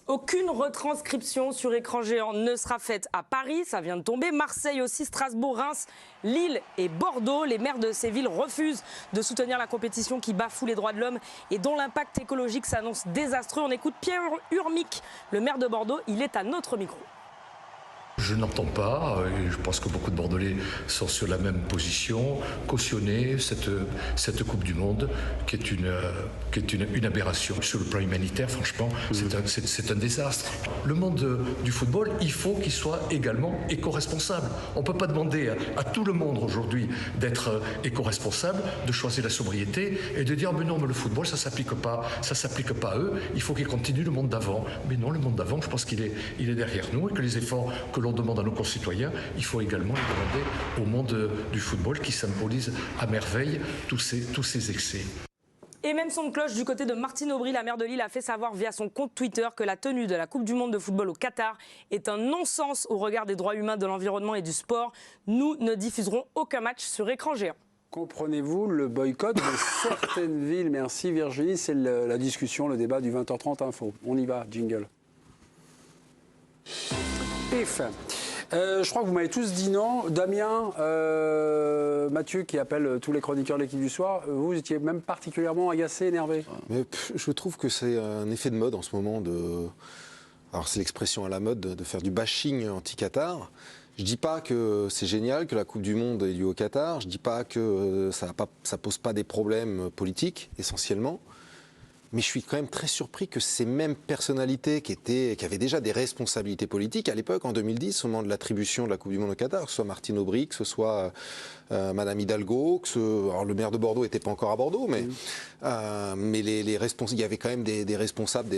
Aucune retranscription sur écran géant ne sera faite à Paris, ça vient de tomber. Marseille aussi, Strasbourg, Reims, Lille et Bordeaux. Les maires de ces villes refusent de soutenir la compétition qui bafoue les droits de l'homme et dont l'impact écologique s'annonce désastreux. On écoute Pierre Urmic, le maire de Bordeaux, il est à notre micro. Je n'entends pas, et je pense que beaucoup de Bordelais sont sur la même position, cautionner cette Coupe du Monde qui est une aberration. Sur le plan humanitaire, franchement, c'est un désastre. Le monde du football, il faut qu'il soit également éco-responsable. On ne peut pas demander à tout le monde aujourd'hui d'être éco-responsable, de choisir la sobriété et de dire mais non, mais le football, ça s'applique pas à eux, il faut qu'ils continuent le monde d'avant. Mais non, le monde d'avant, je pense qu'il est derrière nous et que les efforts que l'on demande à nos concitoyens, il faut également les demander au monde du football qui symbolise à merveille tous ces excès. Et même son de cloche du côté de Martine Aubry, la maire de Lille, a fait savoir via son compte Twitter que la tenue de la Coupe du Monde de football au Qatar est un non-sens au regard des droits humains, de l'environnement et du sport. Nous ne diffuserons aucun match sur écran géant. Comprenez-vous le boycott de certaines villes? Merci Virginie, c'est la discussion, le débat du 20h30 Info. On y va, jingle. Pif. Je crois que vous m'avez tous dit non. Damien, Mathieu qui appelle tous les chroniqueurs de l'équipe du soir, vous étiez même particulièrement agacé, énervé. Mais je trouve que c'est un effet de mode en ce moment alors c'est l'expression à la mode de faire du bashing anti-Qatar. Je dis pas que c'est génial que la Coupe du Monde ait lieu au Qatar, je dis pas que ça pose pas des problèmes politiques essentiellement. Mais je suis quand même très surpris que ces mêmes personnalités qui avaient déjà des responsabilités politiques à l'époque, en 2010, au moment de l'attribution de la Coupe du Monde au Qatar, que ce soit Martine Aubry, que ce soit Madame Hidalgo, alors le maire de Bordeaux n'était pas encore à Bordeaux, mais il y avait quand même des responsables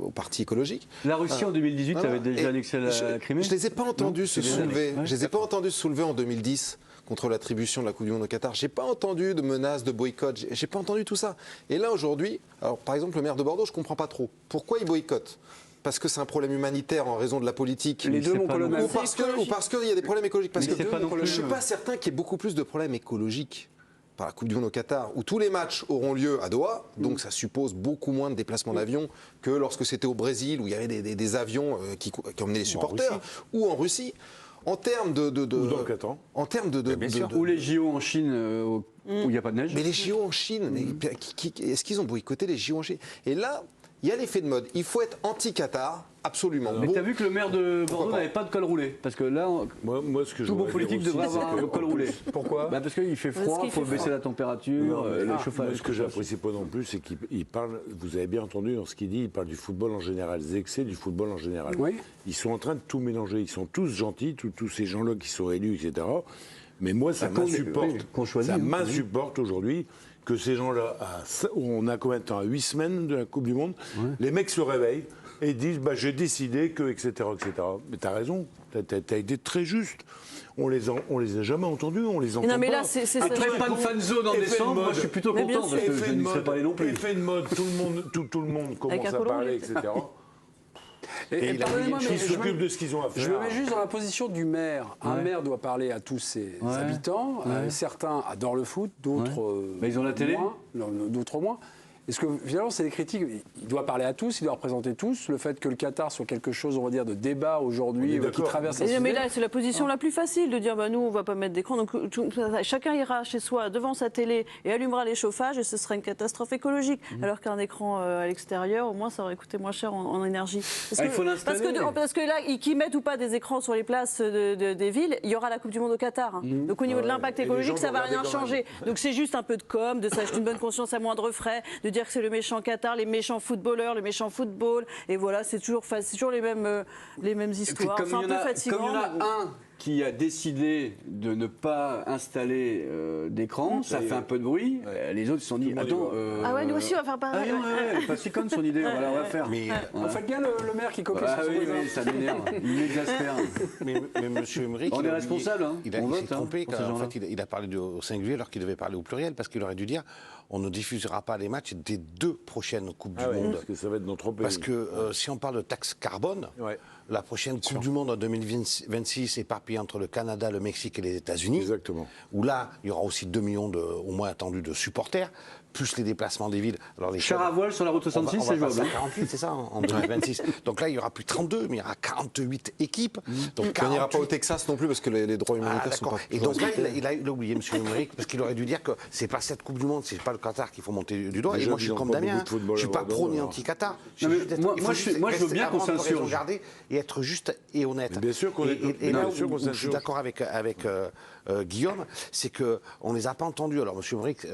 au parti écologique. La Russie en 2018 avait déjà annexé la Crimée. Je ne les ai pas entendus se soulever. Je les ai pas entendus se soulever en 2010. Contre l'attribution de la Coupe du Monde au Qatar. J'ai pas entendu de menaces de boycott, j'ai pas entendu tout ça. Et là aujourd'hui, alors par exemple le maire de Bordeaux, je comprends pas trop. Pourquoi il boycotte? Parce que c'est un problème humanitaire en raison de la politique. Les deux m'ont ou parce qu'il y a des problèmes écologiques. Parce que je suis pas certain qu'il y ait beaucoup plus de problèmes écologiques par la Coupe du Monde au Qatar, où tous les matchs auront lieu à Doha, donc ça suppose beaucoup moins de déplacements d'avions que lorsque c'était au Brésil, où il y avait des avions qui emmenaient les supporters, ou en Russie. En termes ou les JO en Chine où il n'y a pas de neige. Mais les JO en Chine, est-ce qu'ils ont boycotté les JO en Chine? Et là, il y a l'effet de mode. Il faut être anti-Qatar, absolument. Mais tu as vu que le maire de Bordeaux n'avait pas de col roulé. Parce que là, tout bon politique devrait avoir un col roulé. Pourquoi? Parce qu'il fait froid, il faut baisser la température, le chauffage. Ce que j'apprécie pas non plus, c'est qu'il parle, vous avez bien entendu dans ce qu'il dit, il parle du football en général, des excès du football en général. Oui. Ils sont en train de tout mélanger. Ils sont tous gentils, tous ces gens-là qui sont élus, etc. Mais moi, ça m'insupporte aujourd'hui que ces gens-là, on a combien de temps? 8 semaines de la Coupe du Monde, les mecs se réveillent et disent j'ai décidé que, etc. Mais t'as raison, t'as été très juste. On les a jamais entendus, on les entend pas. Non mais là, c'est après pas de fan zone en décembre, moi je suis plutôt content parce que je n'y serais pas allé non plus. Effet de mode, tout le monde commence à parler, etc. Et ils s'occupent de ce qu'ils ont à faire. Je me mets juste dans la position du maire. Un maire doit parler à tous ses habitants. Certains adorent le foot, d'autres mais ils ont la télé, d'autres moins. Est-ce que finalement c'est des critiques? Il doit parler à tous, il doit représenter tous. Le fait que le Qatar soit quelque chose, on va dire, de débat aujourd'hui qui traverse un sujet. Mais là, c'est la position la plus facile de dire nous, on va pas mettre d'écran. Donc chacun ira chez soi devant sa télé et allumera les chauffages et ce sera une catastrophe écologique. Alors qu'un écran à l'extérieur, au moins, ça aurait coûté moins cher en énergie. Il faut l'installer. Parce que là, qu'ils mettent ou pas des écrans sur les places des villes, il y aura la Coupe du Monde au Qatar. Donc au niveau de l'impact écologique, ça va rien changer. Donc c'est juste un peu de com, de s'acheter une bonne conscience à moindre frais, de dire que c'est le méchant Qatar, les méchants footballeurs, le méchant football, et voilà, c'est toujours les mêmes histoires. Comme il y en a un qui a décidé de ne pas installer d'écran, ça fait un peu de bruit. Les autres se sont dit attends. Nous aussi on va faire pareil. Pas si conne son idée, on va faire. On fait bien le maire qui copie son oui, mais ça m'énerve, il m'exaspère. Mais monsieur Emery, on est responsable, il s'est trompé, en fait, il a parlé au singulier alors qu'il devait parler au pluriel, parce qu'il aurait dû dire on ne diffusera pas les matchs des 2 prochaines Coupes du Monde. Parce que ça va être notre pays. Parce que si on parle de taxe carbone, la prochaine Coupe du Monde en 2026 est éparpillée entre le Canada, le Mexique et les États-Unis. Exactement. Où là, il y aura aussi 2 millions au moins attendus de supporters. plus les déplacements des villes. Alors les Char à voile sur la route 66, c'est on va passer jouable. à 48, c'est ça, en 2026. Donc là, il n'y aura plus 32, mais il y aura 48 équipes. Donc On n'ira pas au Texas non plus parce que les droits humanitaires sont pas. Et donc là, il a oublié, M. Numérique, parce qu'il aurait dû dire que c'est pas cette Coupe du Monde, c'est pas le Qatar qu'il faut monter du doigt. Et Déjà, moi, je suis ils ont comme pas Damien, beaucoup de football je suis pas là-bas, pro ni alors. anti-Qatar. Non, mais moi, je veux bien qu'on s'insurge. Regarder et être juste et honnête. Bien sûr qu'on est- Et là bien sûr qu'on où je suis s'insurge. d'accord avec Guillaume, c'est qu'on ne les a pas entendus. Alors, M. Numérique.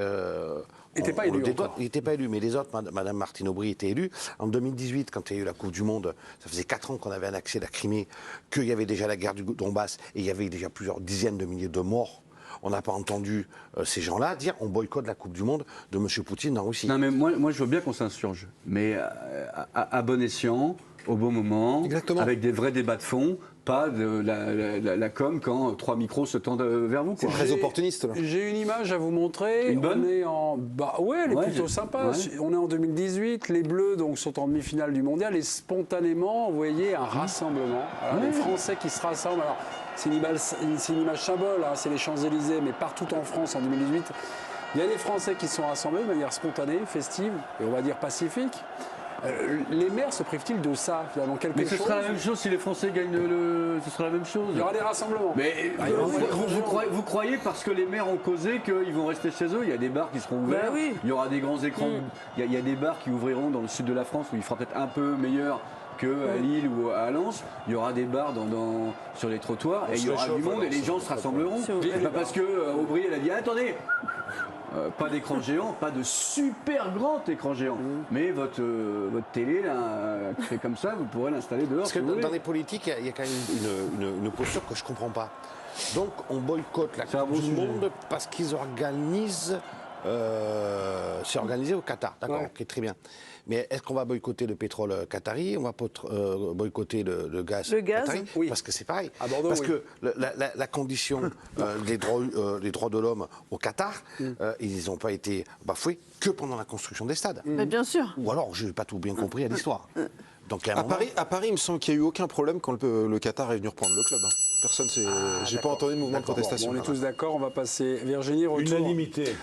Était pas on le élu dédouane, encore. il n'était pas élu, mais les autres, Mme Martine Aubry était élue. En 2018, quand il y a eu la Coupe du Monde, ça faisait 4 ans qu'on avait annexé la Crimée, qu'il y avait déjà la guerre du Donbass et il y avait déjà plusieurs dizaines de milliers de morts. On n'a pas entendu ces gens-là dire on boycotte la Coupe du Monde de M. Poutine en Russie. Non, mais moi, je veux bien qu'on s'insurge. Mais à bon escient, au bon moment, Exactement. avec des vrais débats de fond, pas de la com quand 3 micros se tendent vers vous. C'est Quoi. très opportuniste là. J'ai une image à vous montrer. Une bonne On est en. Bah ouais, elle est Ouais, plutôt sympa. ouais. On est en 2018. Les Bleus donc sont en demi-finale du mondial et spontanément, vous voyez un rassemblement. Voilà, les Français qui se rassemblent. Alors c'est une image symbole. Hein, c'est les Champs-Élysées, mais partout en France en 2018, il y a des Français qui se sont rassemblés de manière spontanée, festive et on va dire pacifique. Les maires se privent-ils de ça finalement quelque Mais ce chose sera la même chose si les Français gagnent ce sera la même chose. Il y aura des rassemblements. Mais Ah, il y aura des vous croyez parce que les maires ont causé qu'ils vont rester chez eux? Il y a des bars qui seront ouverts. Bah oui. Il y aura des grands écrans. Il y a des bars qui ouvriront dans le sud de la France où il fera peut-être un peu meilleur qu'à Lille ou à Lens. Il y aura des bars sur les trottoirs et il y aura du monde et les gens se rassembleront. C'est pas parce que Aubry elle a dit attendez. Pas d'écran géant, pas de super grand écran géant. Mais votre télé, là, qui fait comme ça, vous pourrez l'installer dehors. Parce que si vous dans voulez. les politiques, il y a quand même une posture que je ne comprends pas. Donc on boycotte la C'est un Coupe beau du sujet. Monde parce qu'ils organisent. C'est organisé au Qatar, d'accord, Ouais. ok, très bien. Mais est-ce qu'on va boycotter le pétrole qatari? On va boycotter le gaz Le gaz, qatari? oui. Parce que c'est pareil. À Bordeaux, parce oui. que la condition des droits de l'homme au Qatar, ils n'ont pas été bafoués que pendant la construction des stades. Mais bien sûr. Ou alors, je n'ai pas tout bien compris à l'histoire. Donc, à un À moment- Paris, il me semble qu'il n'y a eu aucun problème quand le Qatar est venu reprendre le club. Hein. Personne, j'ai pas entendu de mouvement de Bon, protestation. on est tous d'accord, on va passer Virginie retour. Unanimité.